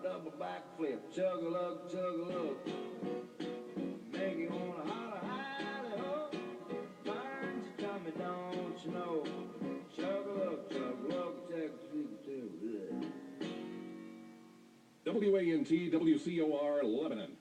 double backflip, chug-a-lug, chug-a-lug. Make you wanna holler, hally-ho. Burns your tummy, don't you know? Chug-a-lug, chug-a-lug, chug-a-lug. WANT WCOR Lebanon.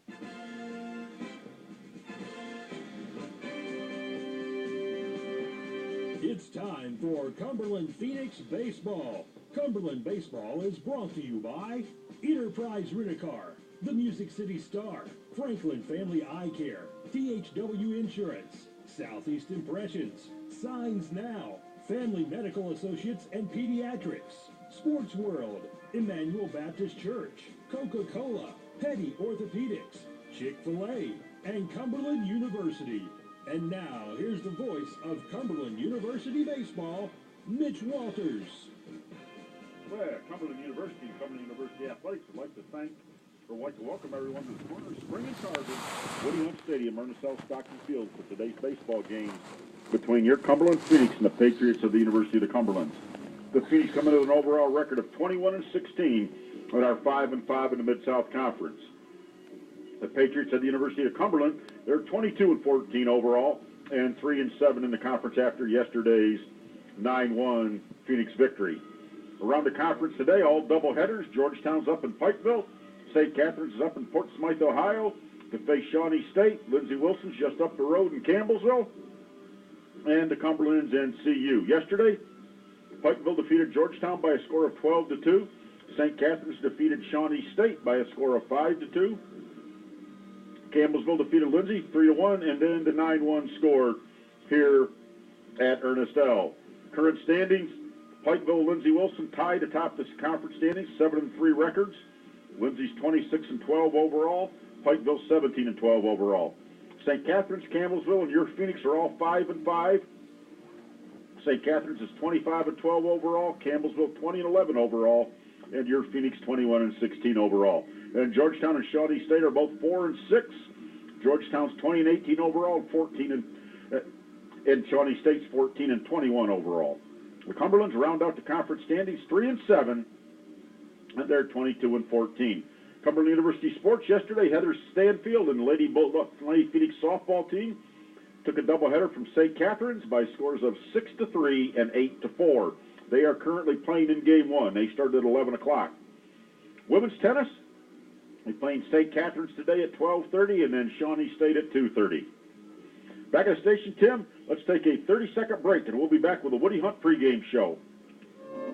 It's time for Cumberland Phoenix Baseball. Cumberland Baseball is brought to you by Enterprise Rent-A-Car, the Music City Star, Franklin Family Eye Care, THW Insurance, Southeast Impressions, Signs Now, Family Medical Associates and Pediatrics, Sports World, Emmanuel Baptist Church, Coca-Cola, Petty Orthopedics, Chick-fil-A, and Cumberland University. And now, here's the voice of Cumberland University Baseball, Mitch Walters. Well, Cumberland University and Cumberland University Athletics would like to welcome everyone to the corner of Spring and Target, Woody Hunt Stadium, Ernest L. Stockton Field, for today's baseball game between your Cumberland Phoenix and the Patriots of the University of the Cumberlands. The Phoenix come in with an overall record of 21-16 and are 5-5 in the Mid-South Conference. The Patriots of the University of Cumberland, they're 22-14 overall and 3-7 in the conference after yesterday's 9-1 Phoenix victory. Around the conference today, all doubleheaders. Georgetown's up in Pikeville. St. Catherine's is up in Fort Smythe, Ohio, to face Shawnee State. Lindsey Wilson's just up the road in Campbellsville. And the Cumberlands and CU. Yesterday, Pikeville defeated Georgetown by a score of 12-2. St. Catherine's defeated Shawnee State by a score of 5-2. Campbellsville defeated Lindsey 3-1, and then the 9-1 score here at Ernest L. Current standings: Pikeville, Lindsey Wilson tied atop this conference standings, 7-3 records. Lindsey's 26-12 overall. Pikeville 17-12 overall. St. Catherine's, Campbellsville, and your Phoenix are all 5-5. St. Catherine's is 25-12 overall. Campbellsville 20-11 overall, and your Phoenix 21-16 overall. And Georgetown and Shawnee State are both 4-6. Georgetown's 20-18 overall, and Shawnee State's 14-21 overall. The Cumberlands round out the conference standings 3-7, and they're 22-14. Cumberland University sports yesterday: Heather Stanfield and Lady Phoenix softball team took a doubleheader from St. Catherine's by scores of 6-3 and 8-4. They are currently playing in game one. They started at 11 o'clock. Women's tennis, they're playing St. Catherine's today at 12:30 and then Shawnee State at 2:30. Back at the station, Tim, let's take a 30-second break, and we'll be back with the Woody Hunt pregame show.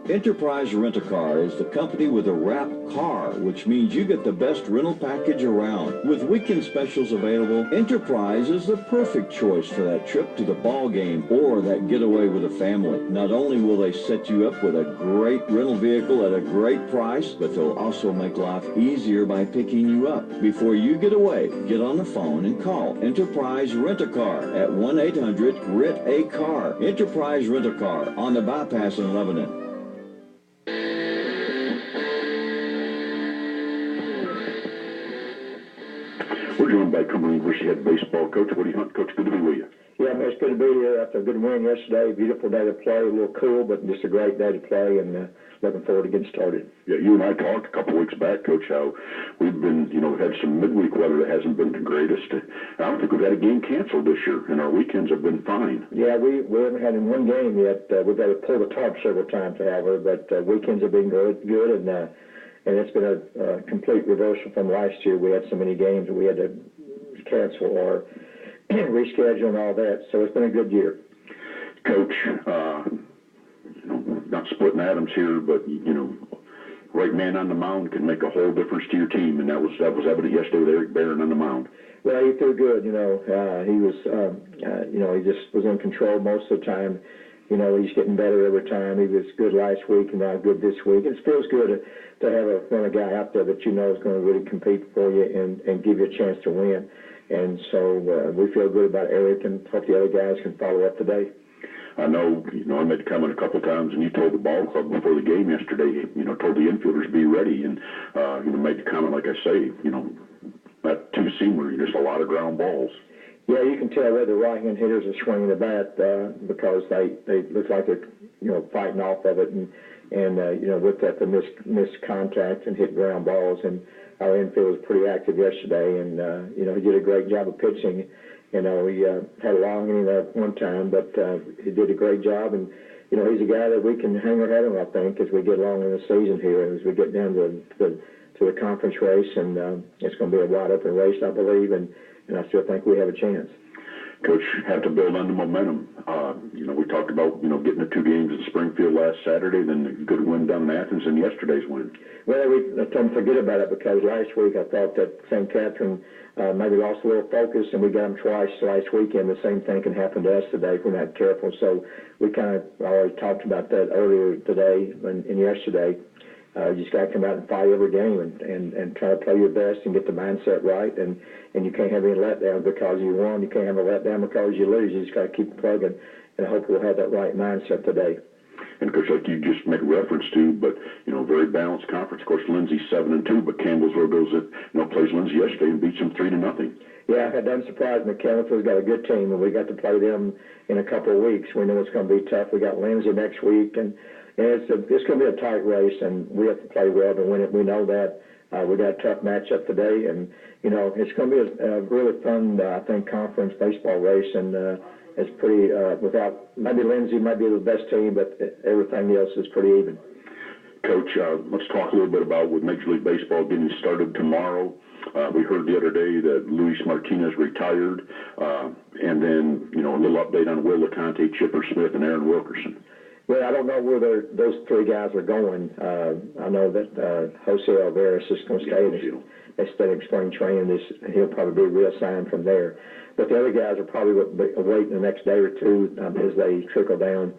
Enterprise Rent-A-Car is the company with a wrap car, which means you get the best rental package around. With weekend specials available, Enterprise is the perfect choice for that trip to the ball game or that getaway with a family. Not only will they set you up with a great rental vehicle at a great price, but they'll also make life easier by picking you up. Before you get away, get on the phone and call Enterprise Rent-A-Car at 1-800-RENT-A-CAR. Enterprise Rent-A-Car on the bypass in Lebanon. We're joined by Cumberland University head baseball coach Woody Hunt. Coach, good to be with you. Yeah, man, it's good to be here after a good win yesterday. Beautiful day to play, a little cool, but just a great day to play, and looking forward to getting started. Yeah, you and I talked a couple weeks back, Coach, how we've been, had some midweek weather that hasn't been the greatest. I don't think we've had a game canceled this year, and our weekends have been fine. Yeah, we haven't had in one game yet. We've had to pull the tarp several times, however, but weekends have been good, and it's been a complete reversal from last year. We had so many games that we had to cancel or reschedule and all that, so it's been a good year. Coach, not splitting atoms here, but right man on the mound can make a whole difference to your team, and that was evident yesterday with Eric Barron on the mound. Well, he threw good. He was he just was in control most of the time. He's getting better every time. He was good last week and now good this week. It feels good to have a guy out there that is going to really compete for you and give you a chance to win. And so we feel good about Eric, and hope the other guys can follow up today. I know, I made a comment a couple of times, and you told the ball club before the game yesterday, told the infielders be ready, and, made the comment, like I say, that two-seamer, just a lot of ground balls. Yeah, you can tell where the right-hand hitters are swinging the bat because they look like they're, fighting off of it, and And with that, the missed contact and hit ground balls, and our infield was pretty active yesterday. And he did a great job of pitching. He had a long inning there one time, but he did a great job. And he's a guy that we can hang our hat on, I think, as we get along in the season here, as we get down to the conference race, and it's going to be a wide open race, I believe, and I still think we have a chance. Coach, have to build on the momentum. We talked about, getting the 2 games in Springfield last Saturday, then the good win down in Athens, and yesterday's win. Well, we don't forget about it, because last week I thought that St. Catherine maybe lost a little focus, and we got them twice last weekend. The same thing can happen to us today if we're not careful. So we kind of already talked about that earlier today and yesterday. You just got to come out and fight every game and try to play your best and get the mindset right. And you can't have any letdown because you won. You can't have a letdown because you lose. You just got to keep plugging, and I hope we'll have that right mindset today. And, Coach, like you just made reference to, but, very balanced conference. Of course, Lindsay's 7-2, but Campbellsville plays Lindsay yesterday and beats them 3-0. Yeah, that doesn't surprise me. Campbellsville's got a good team, and we got to play them in a couple of weeks. We know it's going to be tough. We got Lindsay next week, and it's going to be a tight race, and we have to play well to win it. We know that. We got a tough matchup today, and, it's going to be a really fun, I think, conference baseball race, and it's pretty, maybe Lindsay might be the best team, but everything else is pretty even. Coach, let's talk a little bit about with Major League Baseball getting started tomorrow. We heard the other day that Luis Martinez retired, and then, a little update on Will LeConte, Chipper Smith, and Aaron Wilkerson. Well, I don't know where those 3 guys are going. I know that Jose Alvarez is going to stay in spring training. He'll probably be reassigned from there. But the other guys are probably waiting the next day or two as they trickle down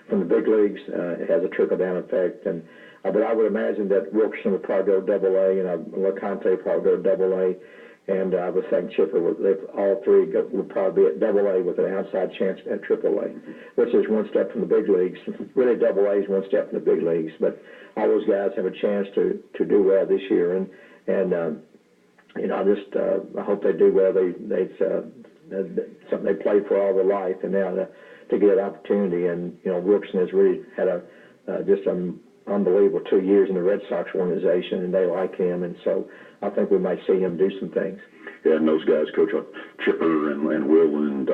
from the big leagues. It has a trickle-down effect. But I would imagine that Wilkerson will probably go Double-A, and LeConte will probably go Double-A. And I would think Chipper, all 3 would probably be at Double-A with an outside chance at Triple-A, which is one step from the big leagues. Really, Double-A is one step from the big leagues. But all those guys have a chance to do well this year. And I hope they do well. Something they played for all their life, and now to get an opportunity. And, Wilkerson has really had just an unbelievable 2 years in the Red Sox organization, and they like him. And so I think we might see him do some things. Yeah, and those guys, Coach, Chipper and Will and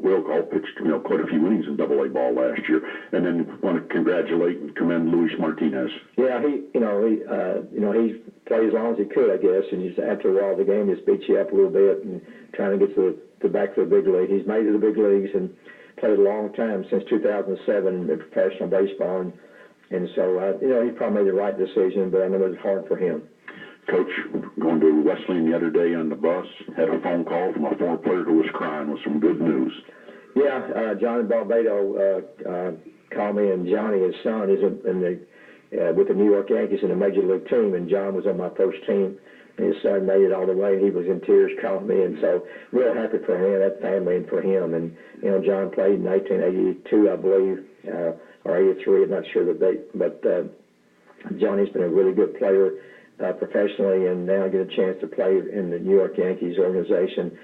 Will all pitched, quite a few innings in Double-A ball last year. And then want to congratulate and commend Luis Martinez. Yeah, he played as long as he could, I guess, and just after a while the game just beats you up a little bit and trying to get back to the big league. He's made it to the big leagues and played a long time, since 2007 in professional baseball, and so he probably made the right decision, but I know it was hard for him. Coach, going to Wesleyan the other day on the bus, had a phone call from a former player who was crying with some good news. Yeah, Johnny Barbato called me, and Johnny, his son, is with the New York Yankees in the Major League team, and John was on my first team. His son made it all the way. He was in tears calling me, and so real happy for him, that family, and for him. And, John played in 1982, I believe, or 83, I'm not sure the date, but Johnny's been a really good player professionally, and now get a chance to play in the New York Yankees organization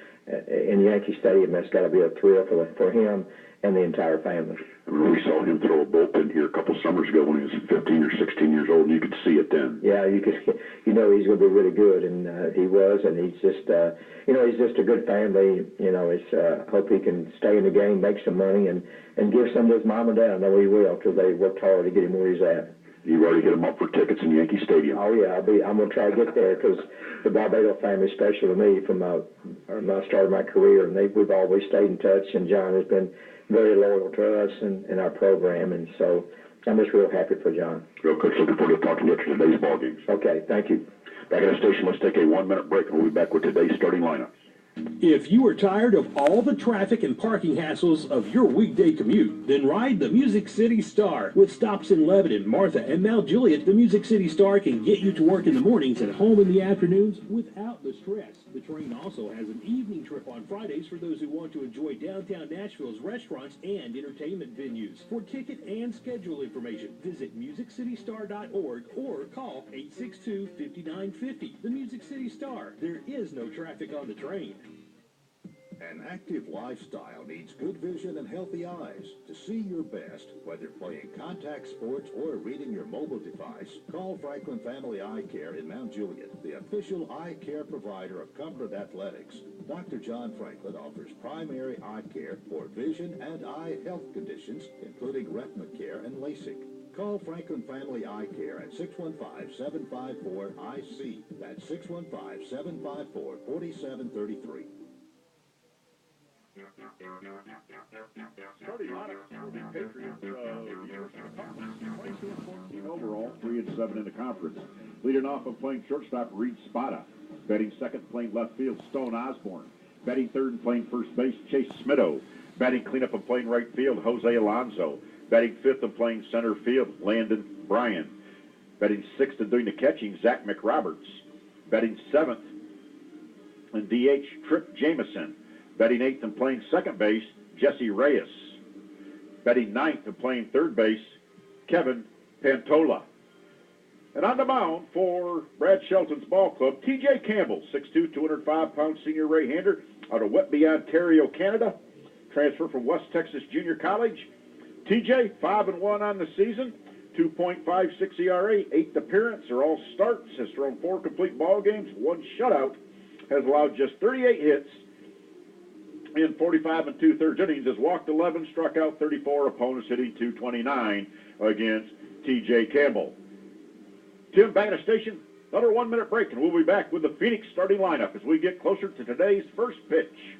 in Yankee Stadium. That's got to be a thrill for him and the entire family. We saw him throw a bullpen here a couple summers ago when he was 15 or 16 years old, and you could see it then. Yeah, he's going to be really good, and he was, and he's just, he's just a good family. Hope he can stay in the game, make some money, and give some to his mom and dad. I know he will, because they worked hard to get him where he's at. You've already hit him up for tickets in Yankee Stadium. Oh yeah, I'm going to try to get there, because the Barbato family is special to me from my start of my career, and we've always stayed in touch. And John has been very loyal to us and our program, and so I'm just real happy for John. Real Coach, looking forward to talking to you after today's ball games. Okay, thank you. Back at the station, let's take a 1-minute break, and we'll be back with today's starting lineups. If you are tired of all the traffic and parking hassles of your weekday commute, then ride the Music City Star. With stops in Lebanon, Martha, and Mount Juliet, the Music City Star can get you to work in the mornings and home in the afternoons without the stress. The train also has an evening trip on Fridays for those who want to enjoy downtown Nashville's restaurants and entertainment venues. For ticket and schedule information, visit musiccitystar.org or call 862-5950. The Music City Star. There is no traffic on the train. An active lifestyle needs good vision and healthy eyes. To see your best, whether playing contact sports or reading your mobile device, call Franklin Family Eye Care in Mount Juliet, the official eye care provider of Cumberland Athletics. Dr. John Franklin offers primary eye care for vision and eye health conditions, including retina care and LASIK. Call Franklin Family Eye Care at 615-754-IC. That's 615-754-4733. Starting lineups for the Patriots, University of Conference, 22 and 14 overall, 3 and 7 in the conference. Leading off and playing shortstop, Reed Spada. Batting second, playing left field, Stone Osborne. Batting third and playing first base, Chase Smitto. Batting cleanup and playing right field, Jose Alonso. Batting fifth and playing center field, Landon Bryan. Batting sixth and doing the catching, Zach McRoberts. Batting seventh and DH, Trip Jameson. Batting eighth and playing second base, Jesse Reyes. Batting ninth and playing third base, Kevin Pantola. And on the mound for Brad Shelton's ball club, T.J. Campbell, 6'2", 205-pound senior right-hander out of Whitby, Ontario, Canada. Transfer from West Texas Junior College. T.J., 5-1 on the season, 2.56 ERA, 8th appearance, are all starts, has thrown 4 complete ball games, 1 shutout, has allowed just 38 hits in 45 and 2/3 innings, has walked 11, struck out 34, opponents hitting .229 against T.J. Campbell. Tim, back at the station, another 1-minute break, and we'll be back with the Phoenix starting lineup as we get closer to today's first pitch.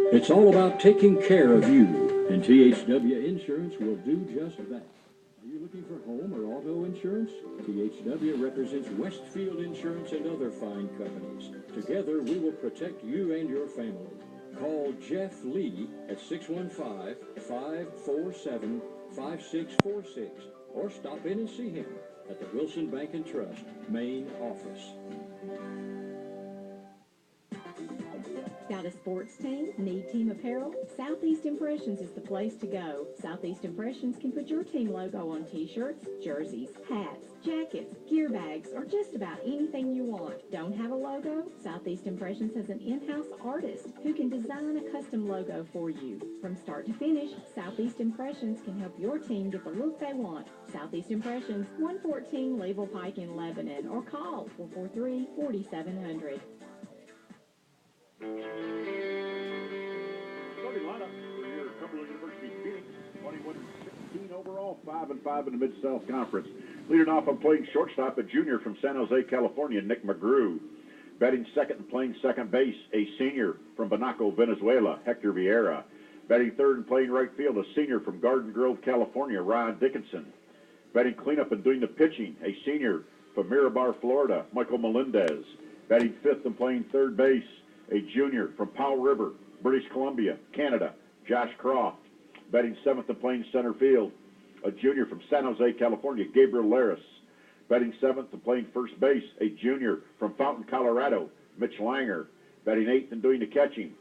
It's all about taking care of you, and THW Insurance will do just that. Are you looking for home or auto insurance? THW represents Westfield Insurance and other fine companies. Together, we will protect you and your family. Call Jeff Lee at 615-547-5646 or stop in and see him at the Wilson Bank and Trust main office. Got a sports team? Need team apparel? Southeast Impressions is the place to go. Southeast Impressions can put your team logo on t-shirts, jerseys, hats, jackets, gear bags, or just about anything you want. Don't have a logo? Southeast Impressions has an in-house artist who can design a custom logo for you. From start to finish, Southeast Impressions can help your team get the look they want. Southeast Impressions, 114 Layville Pike in Lebanon, or call 443-4700. Starting lineup for your Cumberland University Phoenix, 21-16 overall, 5-5 in the Mid-South Conference. Leading off and playing shortstop, a junior from San Jose, California, Nick McGrew. Batting second and playing second base, a senior from Banaco, Venezuela, Hector Vieira. Batting third and playing right field, a senior from Garden Grove, California, Ron Dickinson. Batting cleanup and doing the pitching, a senior from Miramar, Florida, Michael Melendez. Batting fifth and playing third base, a junior from Powell River, British Columbia, Canada, Josh Croft. Batting seventh and playing center field, a junior from San Jose, California, Gabriel Laris. Batting seventh and playing first base, a junior from Fountain, Colorado, Mitch Langer. Batting eighth and doing the catching,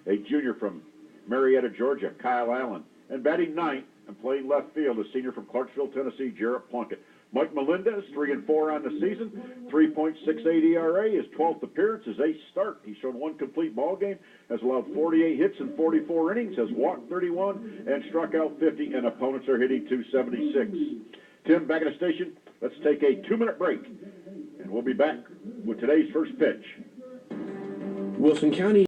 a junior from Marietta, Georgia, Kyle Allen. And batting ninth and playing left field, a senior from Clarksville, Tennessee, Jarrett Plunkett. Mike Melendez, 3-4 on the season, 3.68 ERA, his 12th appearance, his 8th start. He's shown 1 complete ball game, has allowed 48 hits in 44 innings, has walked 31, and struck out 50, and opponents are hitting .276. Tim, back at the station, let's take a 2-minute break, and we'll be back with today's first pitch. Wilson County